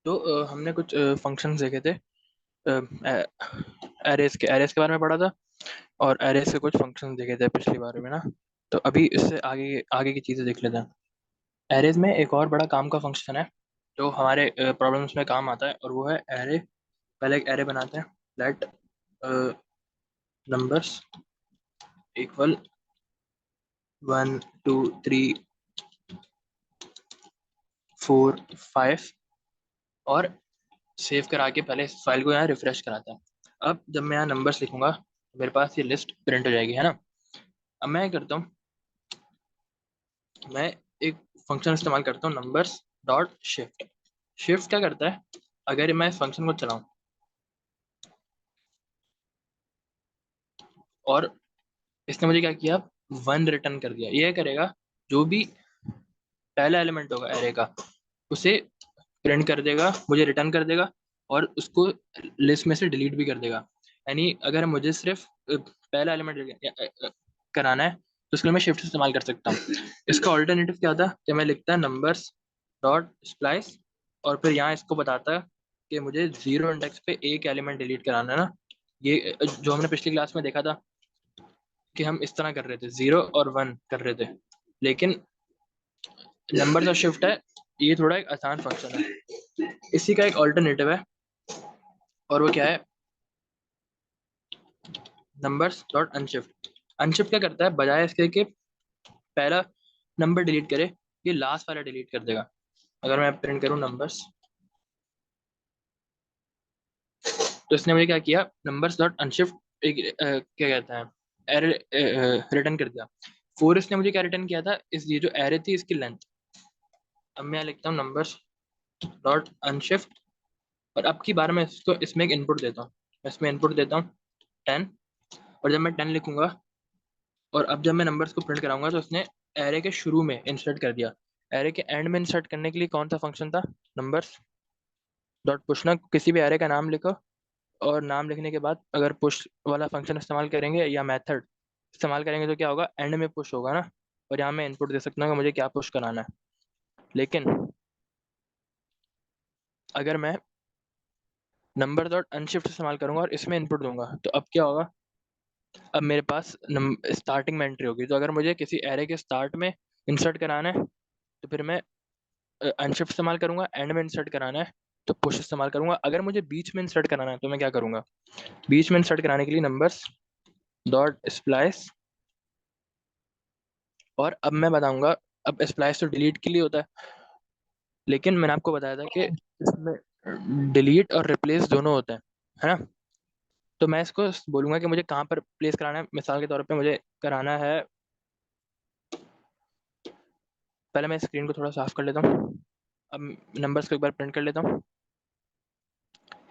तो हमने कुछ फंक्शंस देखे थे। एरेस के बारे में पढ़ा था और एरेस के कुछ फंक्शंस देखे थे पिछली बार में ना। तो अभी इससे आगे आगे की चीज़ें देख लेते हैं। एरेज में एक और बड़ा काम का फंक्शन है जो हमारे प्रॉब्लम्स में काम आता है, और वो है एरे। पहले एक एरे बनाते हैं। लेट नंबर्स इक्वल 1 2 3 4 5, और सेव करा के पहले इस फाइल को यहाँ रिफ्रेश कराता है। अब जब मैं यहाँ नंबर्स लिखूंगा तो मेरे पास ये लिस्ट प्रिंट हो जाएगी, है ना। अब मैं क्या करता हूँ, मैं एक फंक्शन इस्तेमाल करता हूँ, नंबर्स डॉट शिफ्ट। शिफ्ट क्या करता है, अगर मैं इस फंक्शन को चलाऊं और इसने मुझे क्या किया, 1 रिटर्न कर दिया। ये करेगा, जो भी पहला एलिमेंट होगा एरे का उसे प्रिंट कर देगा, मुझे रिटर्न कर देगा, और उसको लिस्ट में से डिलीट भी कर देगा। यानी अगर मुझे सिर्फ पहला एलिमेंट कराना है तो उसके लिए मैं शिफ्ट इस्तेमाल कर सकता हूँ। इसका ऑल्टरनेटिव क्या था कि मैं लिखता है नंबर्स डॉट स्प्लाइस, और फिर यहाँ इसको बताता है कि मुझे 0 इंडेक्स पे एक एलिमेंट डिलीट कराना है ना। ये जो हमने पिछली क्लास में देखा था कि हम इस तरह कर रहे थे, 0 और 1 कर रहे थे। लेकिन नंबर का शिफ्ट है, ये थोड़ा एक आसान फंक्शन है। इसी का एक ऑल्टरनेटिव है, और वो क्या है, नंबर्स डॉट अनशिफ्ट। अनशिफ्ट क्या करता है, बजाय इसके कि पहला नंबर डिलीट करे, ये लास्ट वाला डिलीट कर देगा। अगर मैं प्रिंट करूं नंबर्स, तो इसने मुझे क्या किया, नंबर्स डॉट अनशिफ्ट क्या कहता है, एरर रिटर्न कर दिया। फोर इसने मुझे क्या रिटर्न किया था, इस ये जो एरे थी इसकी लेंथ। अब मैं लिखता हूँ नंबर्स डॉट अनशिफ्ट, और अब की बार मैं इसको इसमें एक इनपुट देता हूँ। मैं इसमें इनपुट देता हूँ 10, और जब मैं 10 लिखूंगा और अब जब मैं नंबर्स को प्रिंट कराऊंगा तो उसने एरे के शुरू में इंसर्ट कर दिया। एरे के एंड में इंसर्ट करने के लिए कौन सा फंक्शन था, नंबर्स डॉट पुश। ना किसी भी एरे का नाम लिखो, और नाम लिखने के बाद अगर पुश वाला फंक्शन इस्तेमाल करेंगे या मेथड इस्तेमाल करेंगे तो क्या होगा, एंड में पुश होगा ना। और यहाँ मैं इनपुट दे सकता हूँ कि मुझे क्या पुश कराना है। लेकिन अगर मैं नंबर डॉट अनशिफ्ट इस्तेमाल करूंगा और इसमें इनपुट दूंगा तो अब क्या होगा, अब मेरे पास स्टार्टिंग में एंट्री होगी। तो अगर मुझे किसी एरे के स्टार्ट में इंसर्ट कराना है तो फिर मैं अनशिफ्ट इस्तेमाल करूंगा, एंड में इंसर्ट कराना है तो पुश इस्तेमाल करूंगा। अगर मुझे बीच में इंसर्ट कराना है तो मैं क्या करूंगा, बीच में इंसर्ट कराने के लिए नंबर्स डॉट स्प्लाइस। और अब मैं बताऊंगा, अब स्प्लाइस तो डिलीट के लिए होता है, लेकिन मैंने आपको बताया था कि इसमें डिलीट और रिप्लेस दोनों होते हैं, है ना। तो मैं इसको बोलूंगा कि मुझे कहाँ पर प्लेस कराना है। मिसाल के तौर पे मुझे कराना है, पहले मैं स्क्रीन को थोड़ा साफ कर लेता हूँ। अब नंबर्स को एक बार प्रिंट कर लेता हूँ।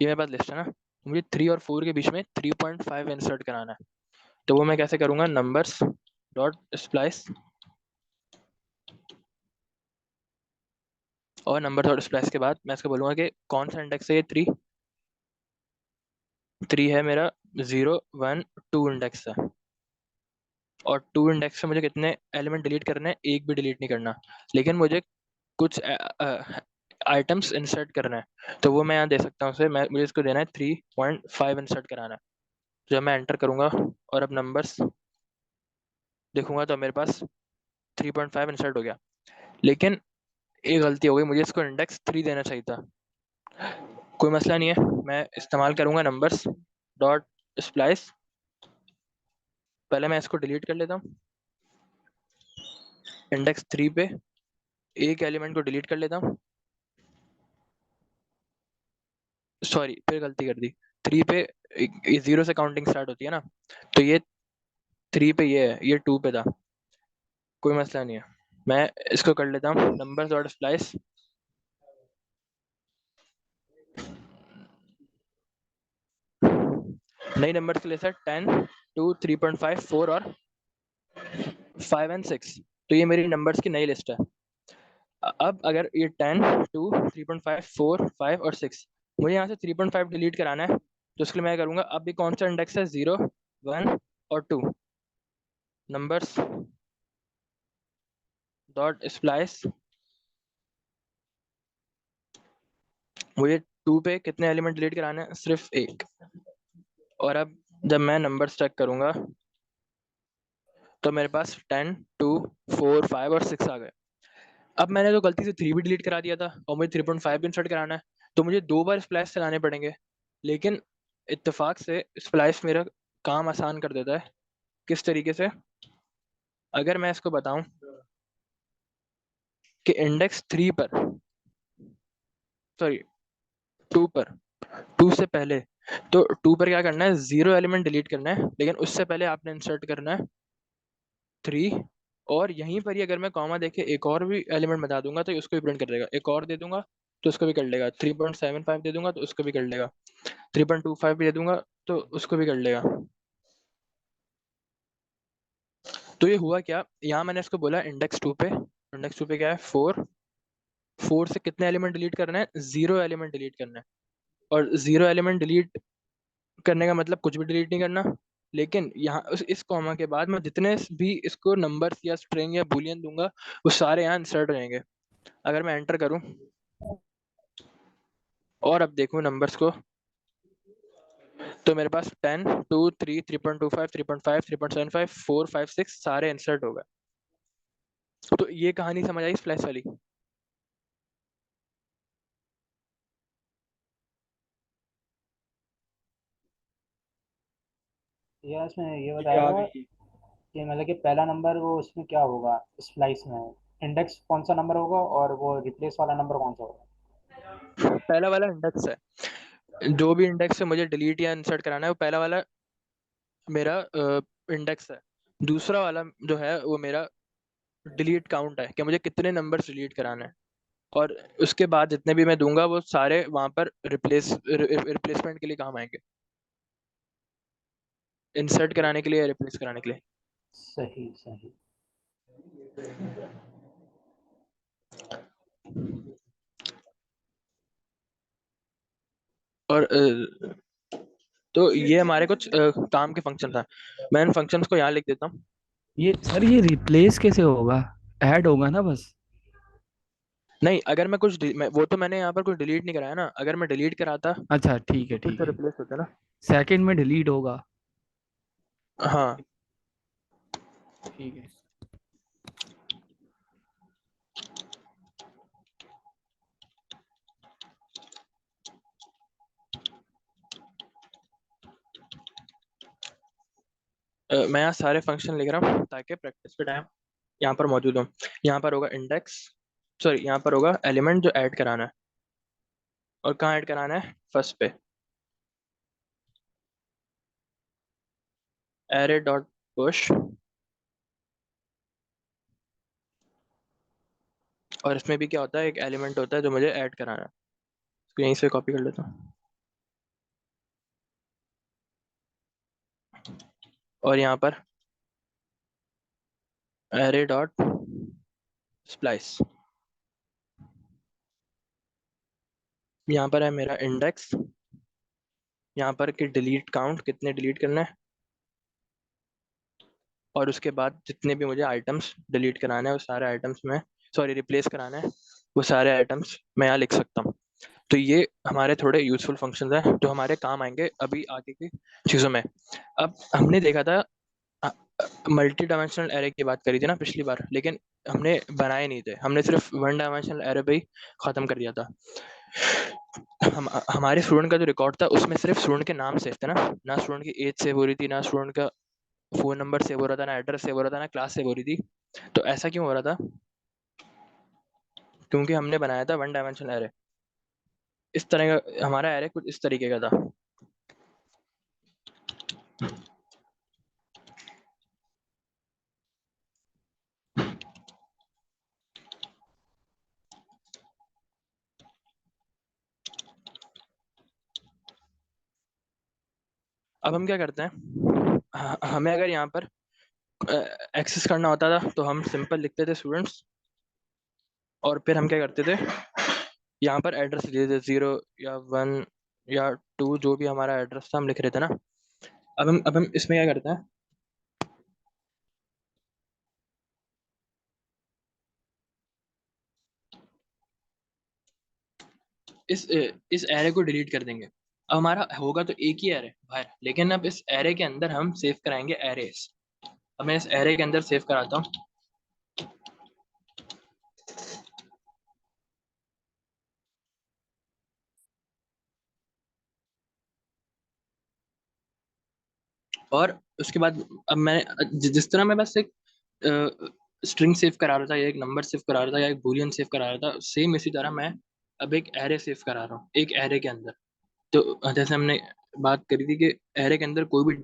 ये मेरे पास लिस्ट है ना, तो मुझे 3 और 4 के बीच में 3.5 इंसर्ट कराना है। तो वो मैं कैसे करूँगा, नंबर्स डॉट स्प्लाइस, और नंबर डॉट स्प्लाइस के बाद मैं इसको बोलूँगा कि कौन सा इंडेक्स है, ये 3 है मेरा, 0 1 2 इंडेक्स है। और 2 इंडेक्स से मुझे कितने एलिमेंट डिलीट करने हैं, एक भी डिलीट नहीं करना। लेकिन मुझे कुछ आइटम्स इंसर्ट करना है, तो वो मैं यहाँ दे सकता हूँ उसे। मैं मुझे इसको देना है 3.5 इंसर्ट कराना है। जब मैं एंटर करूँगा और अब नंबर्स देखूंगा तो मेरे पास 3.5 इंसर्ट हो गया। लेकिन एक गलती हो गई, मुझे इसको इंडेक्स 3 देना चाहिए था। कोई मसला नहीं है, मैं इस्तेमाल करूँगा नंबर्स डॉट स्प्लाइस। पहले मैं इसको डिलीट कर लेता हूँ, इंडेक्स 3 पे एक एलिमेंट को डिलीट कर लेता हूँ। सॉरी, फिर गलती कर दी। 3 पे 0 से काउंटिंग स्टार्ट होती है ना, तो ये 3 पे ये है, ये 2 पे था। कोई मसला नहीं है, मैं इसको कर लेता हूँ नंबर्स डॉट स्प्लाइस। नई नंबर्स के लिए सर 10 2 3.5 4 और 5 और 6। तो ये मेरी नंबर्स की नई लिस्ट है। अब अगर ये 10 2 3.5 4 5 और 6, मुझे यहाँ से 3.5 डिलीट कराना है, तो उसके लिए मैं करूँगा, अब ये कौन सा इंडेक्स है, 0 1 और 2, नंबर्स डॉट स्प्लाइस मुझे 2 पे कितने एलिमेंट डिलीट कराने हैं? सिर्फ एक। और अब जब मैं नंबर चेक करूंगा तो मेरे पास 10, 2, 4, 5 और 6 आ गए। अब मैंने तो गलती से 3 भी डिलीट करा दिया था और मुझे 3.5 भी इंसर्ट कराना है, तो मुझे 2 बार स्प्लैश चलाने पड़ेंगे। लेकिन इत्तेफाक से स्प्लैश मेरा काम आसान कर देता है। किस तरीके से? अगर मैं इसको बताऊं कि इंडेक्स 3 पर, सॉरी 2 पर, 2 से पहले, तो 2 पर क्या करना है? 0 एलिमेंट डिलीट करना है, लेकिन उससे पहले आपने इंसर्ट करना है 3। और यहीं पर ही अगर मैं कॉमा देके एक और भी एलिमेंट बता दूंगा तो उसको भी प्रिंट कर देगा। एक और दे दूंगा तो उसको भी कर लेगा। 3.75 दे दूंगा तो उसको भी कर लेगा। 3.25 भी दे दूंगा तो उसको भी कर लेगा। तो ये हुआ क्या, यहाँ मैंने इसको बोला इंडेक्स 2 पे। इंडेक्स 2 पे क्या है? 4। 4 से कितने एलिमेंट डिलीट करना है? 0 एलिमेंट डिलीट करना है। और 0 एलिमेंट डिलीट करने का मतलब कुछ भी डिलीट नहीं करना। लेकिन यहाँ इस कॉमा के बाद मैं जितने भी इसको नंबर्स या स्ट्रिंग या बूलियन दूंगा वो सारे यहाँ इंसर्ट रहेंगे। अगर मैं एंटर करूं और अब देखूं नंबर्स को, तो मेरे पास 10, 2, 3, 3.25, 3.5, 3.75, 4, 5, 6 सारे इंसर्ट हो गए। तो ये कहानी समझ आई स्प्लैश वाली? या इसमें ये ये आ बताएगा गई। कि मतलब कि पहला नंबर वो उसमें क्या होगा स्प्लाइस में, इंडेक्स कौन सा नंबर होगा और वो रिप्लेस वाला नंबर कौन सा होगा। पहला वाला इंडेक्स है, जो भी इंडेक्स से मुझे डिलीट या इंसर्ट कराना है वो पहला वाला मेरा इंडेक्स है। दूसरा वाला जो है वो मेरा डिलीट काउंट है, कि मुझे कितने नंबर्स डिलीट कराना है। और उसके बाद जितने भी मैं दूंगा वो सारे वहां पर रिप्लेसमेंट के लिए काम आएंगे, इंसर्ट ठीक, कराने के लिए या रिप्लेस कराने के लिए। सही सही। और तो ये हमारे कुछ काम के फंक्शन था। मैं इन फंक्शंस को यहाँ लिख देता हूँ। ये सर ये रिप्लेस कैसे होगा? ऐड होगा ना बस? नहीं, अगर मैं कुछ वो तो मैंने यहाँ पर कुछ डिलीट नहीं कराया ना। अगर मैं डिलीट कराता अच्छा ठीक तो है फिर ठीक से है। रिप्लेस होता ना। सेकंड में डिलीट होगा। हाँ। ठीक है। मैं यहाँ सारे फंक्शन लिख रहा हूँ ताकि प्रैक्टिस के टाइम यहाँ पर मौजूद हो। यहाँ पर होगा इंडेक्स, सॉरी यहाँ पर होगा एलिमेंट जो ऐड कराना है। और कहाँ ऐड कराना है? फर्स्ट पे, एरे डॉट पुश। और इसमें भी क्या होता है, एक एलिमेंट होता है जो मुझे ऐड कराना है। इसको यहीं से कॉपी कर लेता हूँ। और यहाँ पर एरे डॉट स्प्लाइस। यहाँ पर है मेरा इंडेक्स। यहाँ पर कि डिलीट काउंट कितने डिलीट करना है। और उसके बाद जितने भी मुझे आइटम्स डिलीट कराने हैं वो सारे आइटम्स में, सॉरी रिप्लेस कराने हैं, वो सारे आइटम्स मैं यहाँ लिख सकता हूँ। तो ये हमारे थोड़े यूजफुल फंक्शंस हैं जो हमारे काम आएंगे अभी आगे की चीज़ों में। अब हमने देखा था मल्टी डायमेंशनल एरे की बात करी थी ना पिछली बार, लेकिन हमने बनाए नहीं थे, हमने सिर्फ वन डायमेंशनल एरे पे ही खत्म कर दिया था। हमारे स्टूडेंट का जो रिकॉर्ड था उसमें सिर्फ स्टूडेंट के नाम सेव थे ना, ना स्टूडेंट की एज सेव हो रही थी, ना स्टूडेंट का फोन नंबर सेव हो रहा था, ना एड्रेस सेव हो रहा था, ना क्लास सेव हो रही थी। तो ऐसा क्यों हो रहा था? क्योंकि हमने बनाया था वन डायमेंशनल एरे। इस तरह का हमारा एरे कुछ इस तरीके का था। अब हम क्या करते हैं, हमें अगर यहाँ पर एक्सेस करना होता था तो हम सिंपल लिखते थे स्टूडेंट्स। और फिर हम क्या करते थे, यहाँ पर एड्रेस लिख देते थे, 0 या 1 या 2, जो भी हमारा एड्रेस था हम लिख रहे थे ना। अब हम इसमें क्या करते हैं, इस एरे को डिलीट कर देंगे। अब हमारा होगा तो एक ही एरे बाहर, लेकिन अब इस एरे के अंदर हम सेव कराएंगे एरेस। अब मैं इस एरे के अंदर सेव कराता हूँ। और उसके बाद अब मैं जिस तरह मैं बस एक स्ट्रिंग सेव करा रहा था या एक नंबर सेव करा रहा था या एक बूलियन सेव करा रहा था, सेम इसी तरह मैं अब एक एरे सेव करा रहा हूँ एक एरे के अंदर। तो जैसे हमने बात करी थी कि एरे के अंदर कोई भी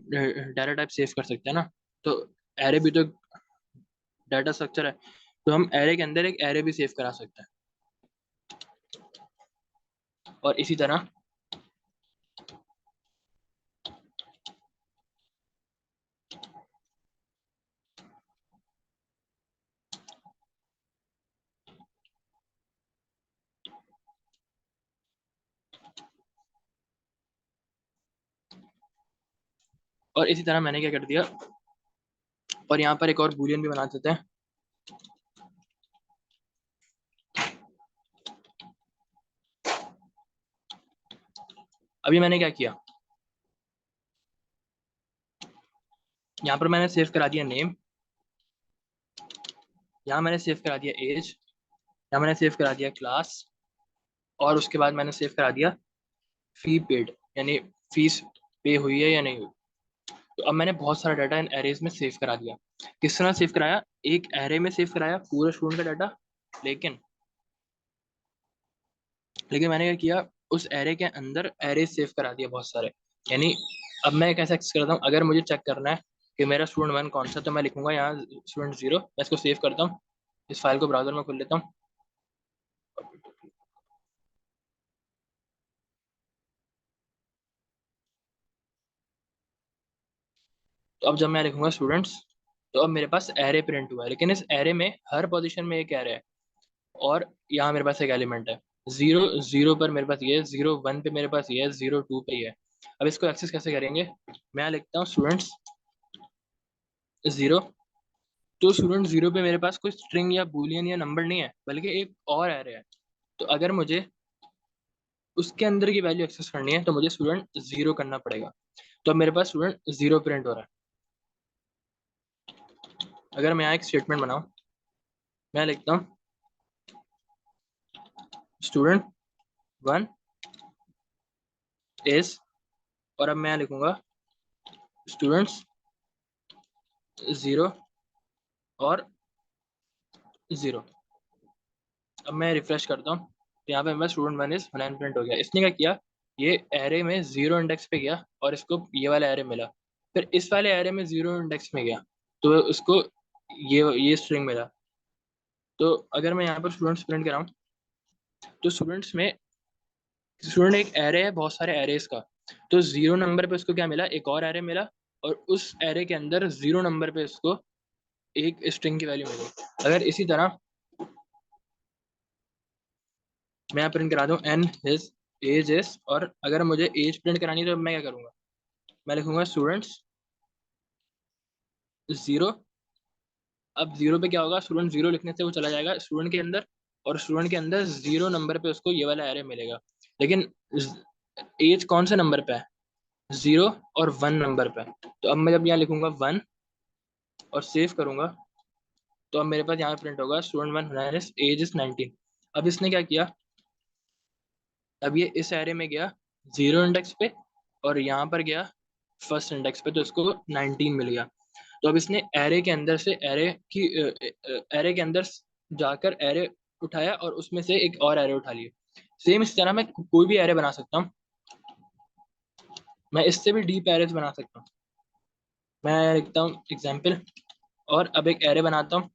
डाटा टाइप सेव कर सकते हैं ना, तो एरे भी तो डाटा स्ट्रक्चर है, तो हम एरे के अंदर एक एरे भी सेव करा सकते हैं। और इसी तरह मैंने क्या कर दिया, और यहाँ पर एक और बूलियन भी बना देते हैं। अभी मैंने क्या किया, यहाँ पर मैंने सेव करा दिया नेम, यहाँ मैंने सेव करा दिया एज, यहाँ मैंने सेव करा दिया क्लास, और उसके बाद मैंने सेव करा दिया फी पेड, यानी फीस पे हुई है या नहीं हुई। तो अब मैंने बहुत सारा डाटा इन एरेज में सेव करा दिया। किस तरह सेव कराया, एक एरे में सेव कराया पूरा स्टूडेंट का डाटा, लेकिन लेकिन मैंने क्या किया, उस एरे के अंदर एरे सेव करा दिया बहुत सारे। यानी अब मैं कैसे एक्सेस करता हूँ, अगर मुझे चेक करना है कि मेरा स्टूडेंट वन कौन सा, तो मैं लिखूंगा यहाँ स्टूडेंट जीरो, मैं इसको सेव करता हूँ, इस फाइल को ब्राउजर में खोल लेता हूँ। तो अब जब मैं लिखूंगा स्टूडेंट्स, तो अब मेरे पास एरे प्रिंट हुआ है, लेकिन इस एरे में हर पोजीशन में एक एरे है, और यहाँ मेरे पास एक एलिमेंट है। जीरो जीरो पर मेरे पास ये है, जीरो वन पे मेरे पास ये है, जीरो टू पे ये है। अब इसको एक्सेस कैसे करेंगे, मैं यहाँ लिखता हूँ स्टूडेंट्स जीरो। तो स्टूडेंट जीरो पे मेरे पास कोई स्ट्रिंग या बूलियन या नंबर नहीं है, बल्कि एक और एरे है। तो अगर मुझे उसके अंदर की वैल्यू एक्सेस करनी है, तो मुझे स्टूडेंट जीरो करना पड़ेगा। तो अब मेरे पास स्टूडेंट जीरो प्रिंट हो रहा है। अगर मैं यहाँ एक स्टेटमेंट बनाऊँ, मैं लिखता हूँ स्टूडेंट वन इज, और अब मैं लिखूंगा स्टूडेंट्स जीरो और जीरो। अब मैं रिफ्रेश करता हूँ, तो यहाँ पे मेरा student one is one print हो गया। इसने क्या किया, ये एरे में जीरो इंडेक्स पे गया और इसको ये वाला एरे मिला, फिर इस वाले एरे में जीरो इंडेक्स में गया तो उसको ये स्ट्रिंग मिला। तो अगर मैं यहाँ पर स्टूडेंट्स प्रिंट कराऊँ, तो स्टूडेंट्स में स्टूडेंट एक एरे है बहुत सारे एरेज का, तो जीरो नंबर पे उसको क्या मिला, एक और एरे मिला, और उस एरे के अंदर जीरो नंबर पे उसको एक स्ट्रिंग की वैल्यू मिली। अगर इसी तरह मैं यहाँ प्रिंट करा दूँ एन हिज एज इज, और अगर मुझे एज प्रिंट करानी है तो मैं क्या करूँगा, मैं लिखूंगा स्टूडेंट्स जीरो। अब जीरो पे क्या होगा, स्टूडेंट जीरो लिखने से वो चला जाएगा स्टूडेंट के अंदर, और स्टूडेंट के अंदर जीरो नंबर पे उसको ये वाला एरे मिलेगा। लेकिन एज कौन से नंबर पे है, जीरो और वन नंबर पे। तो अब मैं जब यहाँ लिखूंगा वन और सेव करूंगा, तो अब मेरे पास यहाँ प्रिंट होगा स्टूडेंट वन एज इज 19। अब इसने क्या किया, अब ये इस एरे में गया जीरो इंडेक्स पे, और यहाँ पर गया फर्स्ट इंडेक्स पे, तो इसको 19 मिल गया। तो अब इसने एरे के अंदर से एरे के अंदर जाकर एरे उठाया और उसमें से एक और एरे उठा लिया। सेम इस तरह मैं कोई भी एरे बना सकता हूँ, मैं इससे भी डीप एरेज बना सकता हूँ। मैं लिखता हूँ एग्जाम्पल, और अब एक एरे बनाता हूँ,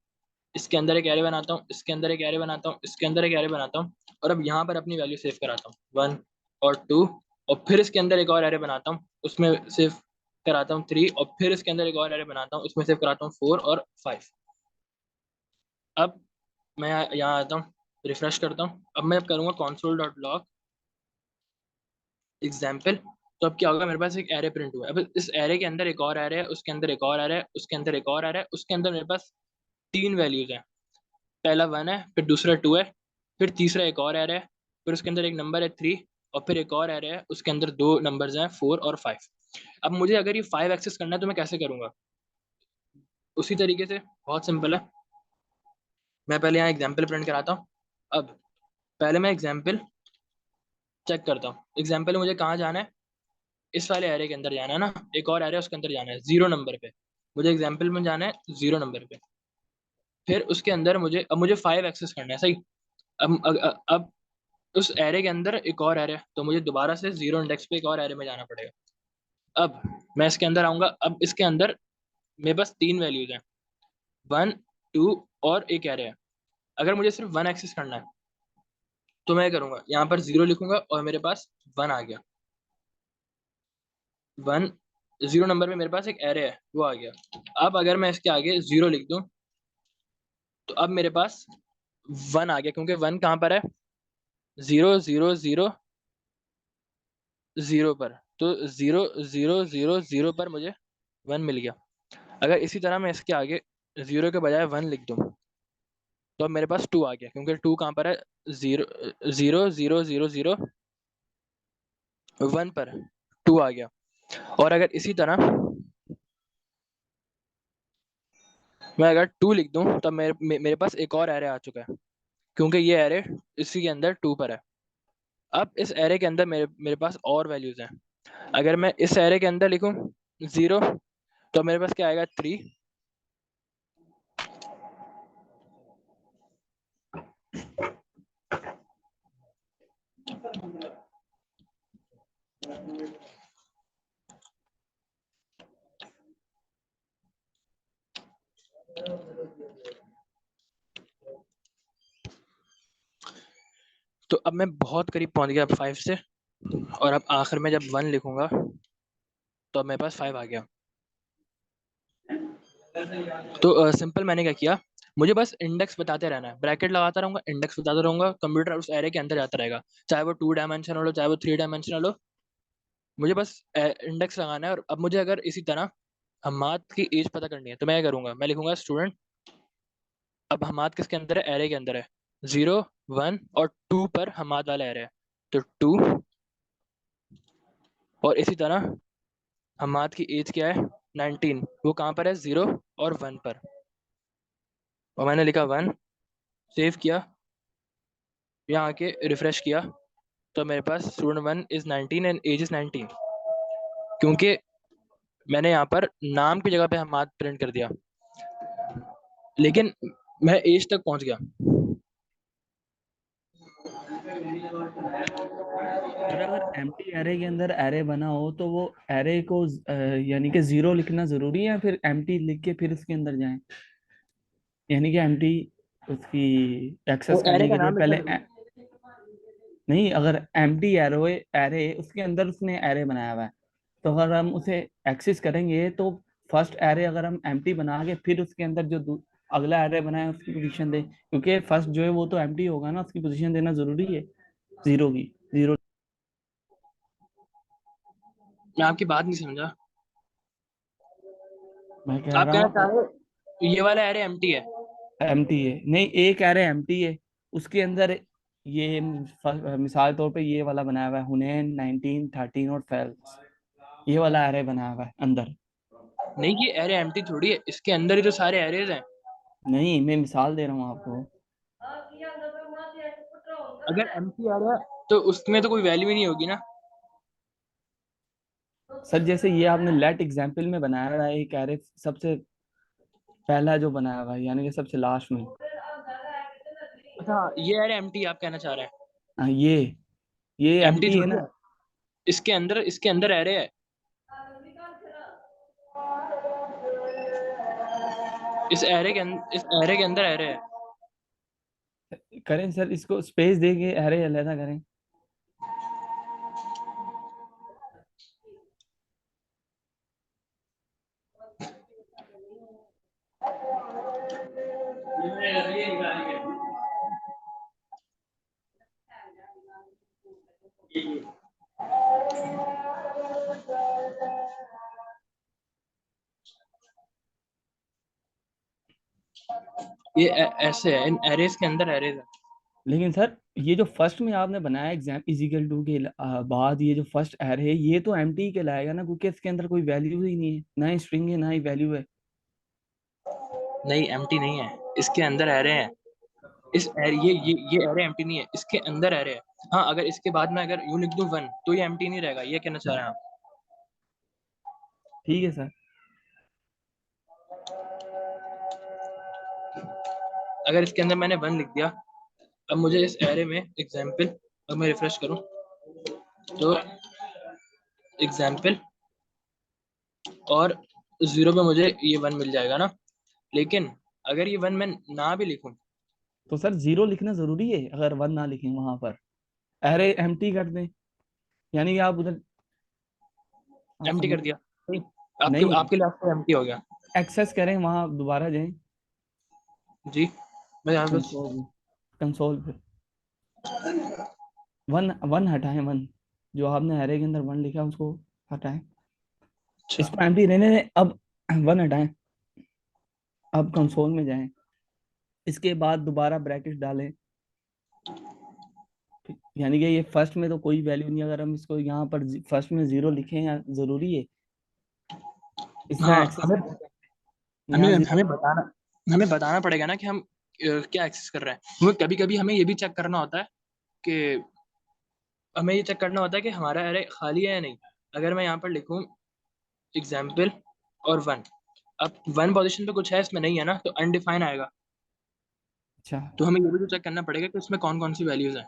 इसके अंदर एक एरे बनाता हूँ, इसके अंदर एक एरे बनाता हूँ, इसके अंदर एक एरे बनाता हूँ, और अब यहाँ पर अपनी वैल्यू सेव कराता हूँ वन और टू, और फिर इसके अंदर एक और एरे बनाता हूँ, उसमें सेव कराता हूँ थ्री, और फिर इसके अंदर एक और एरे बनाता हूँ, उसमें सेव कराता हूँ फोर और फाइव। अब मैं यहाँ आता हूँ, रिफ्रेश करता हूँ, अब मैं करूँगा console.log एग्जाम्पल। तो अब क्या होगा, मेरे पास एक एरे प्रिंट हुआ है। अब इस एरे के अंदर एक और एरे है, उसके अंदर एक और एरे है, उसके अंदर एक और एरे है, उसके अंदर मेरे पास तीन वैल्यूज हैं, पहला वन है, फिर दूसरा टू है, फिर तीसरा एक और एरे है, फिर उसके अंदर एक नंबर है 3, और फिर एक और एरे है, उसके अंदर 2 नंबर्स हैं 4 और 5। अब मुझे अगर ये 5 एक्सेस करना है तो मैं कैसे करूंगा? उसी तरीके से, बहुत सिंपल है। मैं पहले यहाँ एग्जाम्पल प्रिंट कराता हूँ। अब पहले मैं एग्जाम्पल चेक करता हूँ। एग्जाम्पल मुझे कहाँ जाना है? इस वाले एरे के अंदर जाना है ना, एक और एरे उसके अंदर जाना है 0 नंबर पे। मुझे एग्जाम्पल में जाना है 0 नंबर पे। फिर उसके अंदर मुझे 5 एक्सेस करना है, सही। अब उस एरे के अंदर एक और एरे है, तो मुझे दोबारा से 0 इंडेक्स पे एक और एरे में जाना पड़ेगा। अब मैं इसके अंदर आऊंगा। अब इसके अंदर मेरे पास 3 वैल्यूज हैं, 1, 2 और एक एरे है। अगर मुझे सिर्फ 1 एक्सेस करना है तो मैं करूंगा, यहाँ पर 0 लिखूंगा और मेरे पास 1 आ गया। 1, 0 नंबर पे मेरे पास एक एरे है, वो आ गया। अब अगर मैं इसके आगे 0 लिख दूं तो अब मेरे पास 1 आ गया, क्योंकि 1 कहाँ पर है? 0 0 0 0 पर। तो 0 0 0 0 पर मुझे 1 मिल गया। अगर इसी तरह मैं इसके आगे 0 के बजाय 1 लिख दूं तो अब मेरे पास 2 आ गया, क्योंकि 2 कहाँ पर है? 0 0 0 0 0 1 पर 2 आ गया। और अगर इसी तरह मैं अगर 2 लिख दूं तब मेरे पास एक और एरे आ चुका है, क्योंकि ये एरे इसी के अंदर 2 पर है। अब इस एरे के अंदर मेरे मेरे पास और वैल्यूज हैं। अगर मैं इस एरे के अंदर लिखूं 0 तो मेरे पास क्या आएगा? 3। तो अब मैं बहुत करीब पहुंच गया 5 से, और अब आखिर में जब 1 लिखूंगा तो अब मेरे पास 5 आ गया। तो सिंपल मैंने क्या किया, मुझे बस इंडेक्स बताते रहना है, ब्रैकेट लगाता रहूंगा, इंडेक्स बताता रहूंगा, कंप्यूटर उस एरे के अंदर जाता रहेगा, चाहे वो 2 डायमेंशनल हो चाहे वो 3 डायमेंशनल हो। मुझे बस इंडेक्स लगाना है। और अब मुझे अगर इसी तरह हमाद की एज पता करनी है तो मैं क्या करूंगा, मैं लिखूंगा स्टूडेंट। अब हमाद किसके अंदर है? एरे के अंदर है। 0 1 और 2 पर हमाद वाला एरे है, तो 2। और इसी तरह हमाद की एज क्या है? 19। वो कहाँ पर है? 0 और 1 पर। और मैंने लिखा 1, सेव किया, यहाँ आके रिफ्रेश किया, तो मेरे पास student 1 is 19 and age is 19, क्योंकि मैंने यहाँ पर नाम की जगह पे हमाद प्रिंट कर दिया, लेकिन मैं एज तक पहुंच गया। और अगर एम्प्टी एरे के अंदर एरे बना हो तो वो एरे को यानी कि जीरो लिखना जरूरी है या फिर एम्प्टी लिख के फिर उसके अंदर जाएं? यानी कि एम्प्टी उसकी वो एक्सेस एरे करने का के लिए नाम लिखना पहले जरूरी नहीं, अगर एम्प्टी एरो एरे उसके अंदर उसने एरे बनाया हुआ है तो अगर हम उसे एक्सेस करेंगे तो फर्स्ट एरे अगर हम एम्प्टी बना के फिर उसके अंदर जो अगला एरे बनाए उसकी पोजीशन दे, क्योंकि फर्स्ट जो है वो तो एम्प्टी होगा ना, उसकी पोजीशन देना जरूरी है जीरो की। जीरो मैं आपकी बात नहीं समझा। मैं कह आप रहा कहना हूँ चाह रहे हो ये वाला एरे एम्प्टी है? एम्प्टी है, नहीं एक एरे एम्प्टी है, उसके अंदर ये मिसाल तौर पे ये वाला बनाया हुआ है हुनैन 1913 और फैल, ये वाला एरे बनाया हुआ है अंदर। नहीं, ये एरे एम्प्टी थोड़ी है, इसके अंदर ही तो सारे एरेज हैं। नहीं, मैं मिसाल दे रहा हूँ आपको। अगर एम्प्टी एरे है तो उसमें तो कोई वैल्यू ही नहीं होगी ना। सर जैसे ये आपने लेट एग्जाम्पल में बनाया हुआ है एक एरे, सबसे पहला जो बनाया हुआ है यानी कि सबसे लास्ट में। अच्छा, ये एरे एम्प्टी आप कहना चाह रहे हैं? हाँ, ये एम्प्टी एम्प्टी है थोड़ी है, ना। इसके अंदर एरे है। इस एरे के अंदर एरे है। करें सर, इसको स्पेस दे के एरे अलहदा करें। ये ऐसे है, इन एरेज के अंदर एरेज है। लेकिन सर ये जो फर्स्ट में आपने बनाया एग्जाम इजिकल टू के बाद ये जो फर्स्ट एरे है ये तो एम्प्टी कहलाएगा ना, क्योंकि इसके अंदर कोई वैल्यू ही नहीं है, ना ही स्ट्रिंग है ना ही वैल्यू है। नहीं, एम्प्टी नहीं है, इसके अंदर एरे हैं। इस ये एरे एम्प्टी नहीं है, इसके अंदर एरे है। हाँ, अगर इसके बाद में अगर यूं लिख दूं 1 तो ये एम्प्टी नहीं रहेगा, ये कहना चाह रहे हैं आप? ठीक है सर। अगर इसके अंदर मैंने 1 लिख दिया, अब मुझे इस एरे में एग्जाम्पल, अब मैं रिफ्रेश करूं तो एग्जाम्पल और 0 पे मुझे ये 1 मिल जाएगा ना। लेकिन अगर ये 1 मैं ना भी लिखूं, तो सर 0 लिखना जरूरी है? अगर 1 ना लिखें वहां पर, एरे एम्प्टी कर दें, यानी कि आप उधर, आप एम्प्टी समझ कर दिया, नहीं, आपके नहीं, आपके लिए आपको एम्प्टी हो गया। एक्सेस करें वहां, दोबारा जाएं जी, मैं यहाँ बस कंसोल, कंसोल पे 1 1 हटाएं, 1 जो आपने एरे के अंदर 1 लिखा उसको हटाएं, अच्छा। इसको एम्प्टी रहने दें। अब 1 हटाएं, अब कंसोल में जाएं, इसके बाद दोबारा ब्रैकेट डालें, यानी कि ये फर्स्ट में तो कोई वैल्यू नहीं, अगर हम इसको यहाँ पर फर्स्ट में 0 लिखें, या जरूरी है इसका हाँ, एक्सेस हमें यहाँ हमें 0? हमें बताना पड़ेगा ना कि हम क्या एक्सेस कर रहे हैं, क्योंकि कभी कभी हमें ये भी चेक करना होता है कि हमें ये चेक करना होता है कि हमारा एरे खाली है या नहीं। अगर मैं यहाँ पर लिखूँ एग्जाम्पल और 1, अब 1 पोजीशन पे कुछ है इसमें नहीं है ना, तो अनडिफाइन आएगा। अच्छा, तो हमें ये भी तो चेक करना पड़ेगा कि उसमें कौन कौन सी वैल्यूज हैं।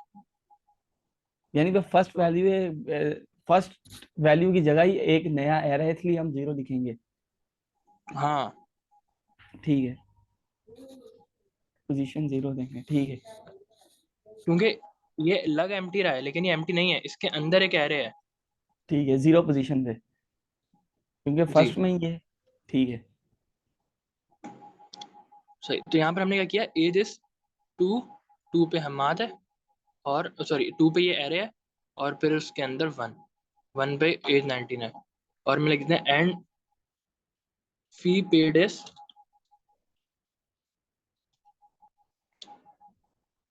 यानी कि फर्स्ट वैल्यू है, फर्स्ट वैल्यू की जगह ही एक नया एरे है, इसलिए हम 0 लिखेंगे। हाँ, ठीक है, पोजीशन 0 देंगे, ठीक है। क्योंकि ये लग एम्प्टी रहा है लेकिन ये एम्प्टी नहीं है, इसके अंदर एक एरे है। ठीक है, 0 पोजीशन पे, क्योंकि जी, फर्स्ट में ही है। ठीक है। सही। तो यहाँ पर हमने क्या किया, एज इज 2, 2 पे हमाद है, और सॉरी 2 पे ये एरे है, और फिर उसके अंदर 1, 1 पे एज 19 है। और मैं लिख देते हैं एंड फी पेड इज,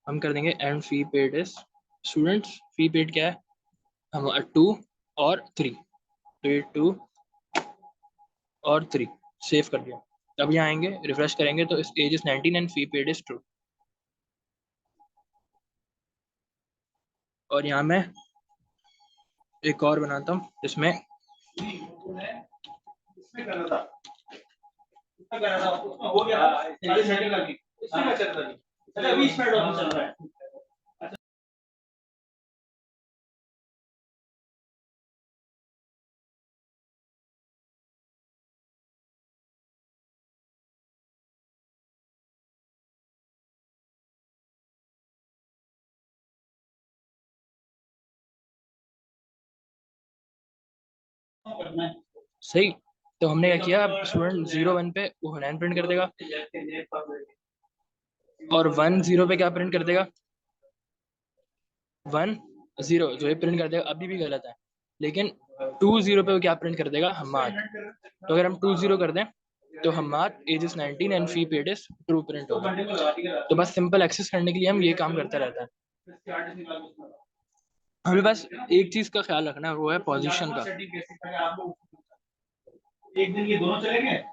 हम कर देंगे and fee paid is students, fee paid क्या है, हम 2 और 3, तो ये 2 और 3 सेव कर दिया। अब यहाँ आएंगे, रिफ्रेश करेंगे तो इस age is 19 and fee paid is 2। और यहाँ मैं एक और बनाता हूँ जिसमें हो गया 40 सेकंड लगी, इसमें क्या चल रहा है? अच्छा 20 मिनट और चल रहा है। सही। तो हमने क्या किया, स्टूडेंट 0 1 पे वो 9 प्रिंट कर देगा, और 1 0 पे क्या प्रिंट कर देगा, 1 0 जो ये प्रिंट कर देगा अभी भी गलत है, लेकिन 2 0 पे वो क्या प्रिंट कर देगा, हम्माद। तो अगर हम 2 0 कर दें तो Hammad age is 19 and fee paid is true print होगा। तो बस सिंपल एक्सेस करने के लिए हम ये काम करते रहते हैं। हमें बस एक चीज का ख्याल रखना है, वो है पोजीशन का। एक दिन ये दोनों चले गए,